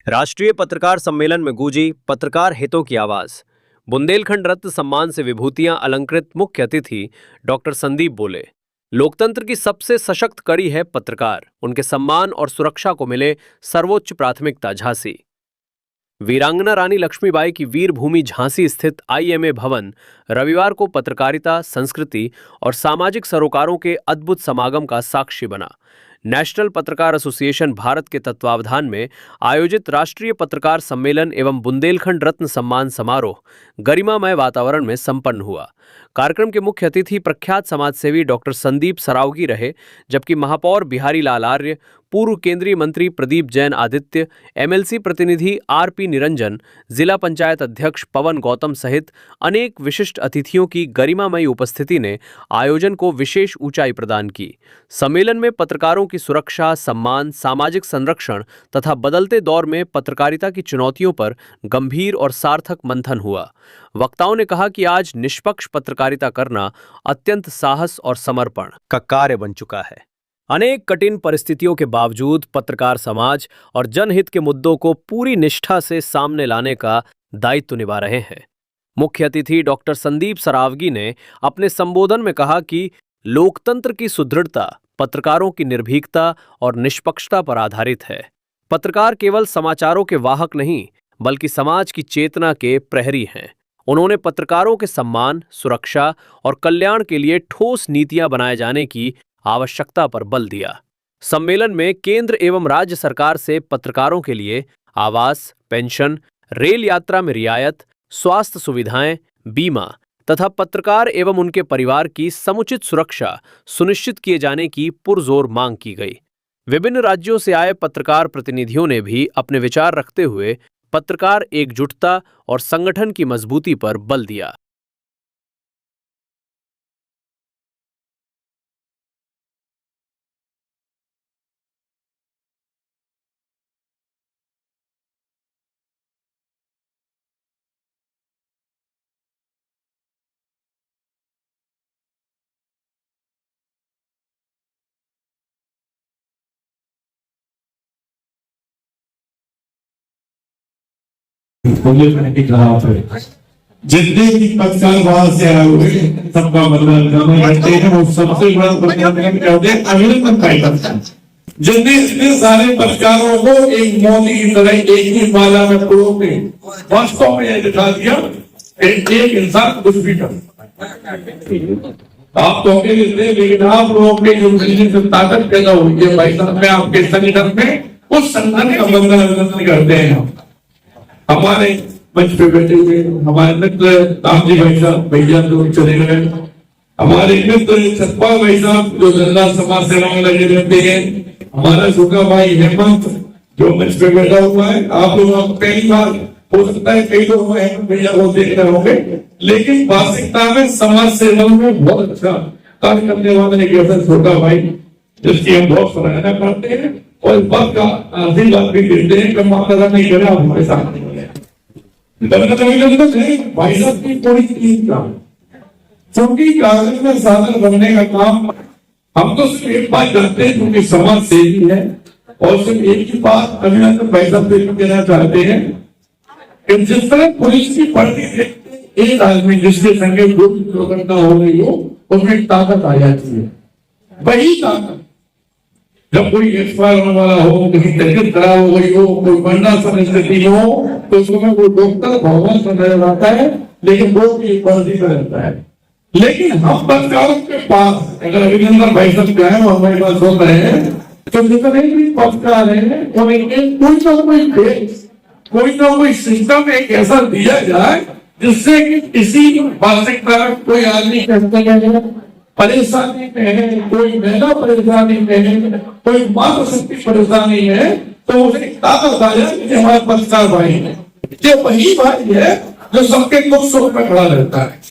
राष्ट्रीय पत्रकार सम्मेलन में गूंजी पत्रकार हितों की आवाज। बुंदेलखंड रत्न सम्मान से विभूतियां अलंकृत मुख्य अतिथि डॉक्टर संदीप बोले, लोकतंत्र की सबसे सशक्त कड़ी है पत्रकार, उनके सम्मान और सुरक्षा को मिले सर्वोच्च प्राथमिकता। झांसी वीरांगना रानी लक्ष्मीबाई की वीर भूमि झांसी स्थित IMA भवन रविवार को पत्रकारिता, संस्कृति और सामाजिक सरोकारों के अद्भुत समागम का साक्षी बना। नेशनल पत्रकार एसोसिएशन भारत के तत्वावधान में आयोजित राष्ट्रीय पत्रकार सम्मेलन एवं बुंदेलखंड रत्न सम्मान समारोह गरिमामय वातावरण में संपन्न हुआ। कार्यक्रम के मुख्य अतिथि प्रख्यात समाजसेवी डॉक्टर संदीप सरावगी रहे, जबकि महापौर बिहारी लाल आर्य, पूर्व केंद्रीय मंत्री प्रदीप जैन आदित्य, MLC प्रतिनिधि RP निरंजन, जिला पंचायत अध्यक्ष पवन गौतम सहित अनेक विशिष्ट अतिथियों की गरिमामयी उपस्थिति ने आयोजन को विशेष ऊंचाई प्रदान की। सम्मेलन में पत्रकारों की सुरक्षा, सम्मान, सामाजिक संरक्षण तथा बदलते दौर में पत्रकारिता की चुनौतियों पर गंभीर और सार्थक मंथन हुआ। वक्ताओं ने कहा कि आज निष्पक्ष पत्रकारिता करना अत्यंत साहस और समर्पण का कार्य बन चुका है। अनेक कठिन परिस्थितियों के बावजूद पत्रकार समाज और जनहित के मुद्दों को पूरी निष्ठा से सामने लाने का दायित्व निभा रहे हैं। मुख्य अतिथि डॉक्टर संदीप सरावगी ने अपने संबोधन में कहा कि लोकतंत्र की सुदृढ़ता पत्रकारों की निर्भीकता और निष्पक्षता पर आधारित है। पत्रकार केवल समाचारों के वाहक नहीं, बल्कि समाज की चेतना के प्रहरी हैं। उन्होंने पत्रकारों के सम्मान, सुरक्षा और कल्याण के लिए ठोस नीतियां बनाए जाने की आवश्यकता पर बल दिया। सम्मेलन में केंद्र एवं राज्य सरकार से पत्रकारों के लिए आवास, पेंशन, रेल यात्रा में रियायत, स्वास्थ्य सुविधाएं, बीमा तथा पत्रकार एवं उनके परिवार की समुचित सुरक्षा सुनिश्चित किए जाने की पुरजोर मांग की गई। विभिन्न राज्यों से आए पत्रकार प्रतिनिधियों ने भी अपने विचार रखते हुए पत्रकार एकजुटता और संगठन की मजबूती पर बल दिया। जितने भी पत्रकार बाहर से आए हुए सबका मतलब करते हैं, वो सबसे बड़ा अभिनंदन करते हैं। जितने इतने सारे पत्रकारों को एक मोदी की तरह एक ही माला में पुरो के वास्तव में यह दिखा दिया एक इंसान कुछ भी कर। आप तो अकेले थे, लेकिन आप लोगों के जो से ताकत पैदा हुई है भाई साहब में, आपके संगठन में, उस संगठन का अभिनंदन करते हैं। हमारे मंच पे बैठे हुए हमारे मित्र रामजी भाई साहब, भैया लोग चले गए, हमारे मित्र सतपाल भाई साहब जो जनता समाज सेवा में लगे रहते हैं, हमारा छोटा भाई हेमंत जो मंच पे बैठा हुआ है। आप लोग पहली बार हो सकता है कई लोग भैया को देख रहे होंगे, लेकिन वास्तविकता में समाज सेवा में बहुत अच्छा कार्य करने वाला एक ऐसा छोटा भाई जिसकी हम बहुत सराहना करते हैं और इस बात का आशीर्वाद भी देते हैं कि माता नहीं करा हमारे साथ भाई साहब की कोई चीज का, क्योंकि कागज में साधन बनने का काम हम तो सिर्फ एक बात करते हैं क्योंकि समाज सेवी है, और सिर्फ एक ही बात अभिनंदन भाई साहब से देना चाहते हैं कि जिस तरह पुलिस की भर्ती देखते एक आदमी जिसके संगे दुर्घटना हो रही हो उसमें ताकत आ जाती है। वही ताकत जब कोई एक्सपायर होने वाला हो, किसी तबीयत खराब हो गई हो, कोई मरना स्थिति हो, तो उसमें कोई डॉक्टर भगवान से नजर आता है, लेकिन वो भी एक वर्दी में रहता है। लेकिन हम पत्रकारों के पास अगर अभिनंदन भाई साहब जो है वो हमारे पास सुन रहे हैं, तो जितने भी पत्रकार है उन्हें कोई ना कोई सिस्टम एक ऐसा दिया जाए जिससे कि किसी वास्तविकता कोई आदमी परेशानी में है, कोई महिला परेशानी में है, कोई मातृशक्ति परेशानी है, तो उसे ताकत आ जाए कि हमारे पत्रकार भाई है। ये वही भाई है जो सबके दुख सुख में खड़ा रहता है।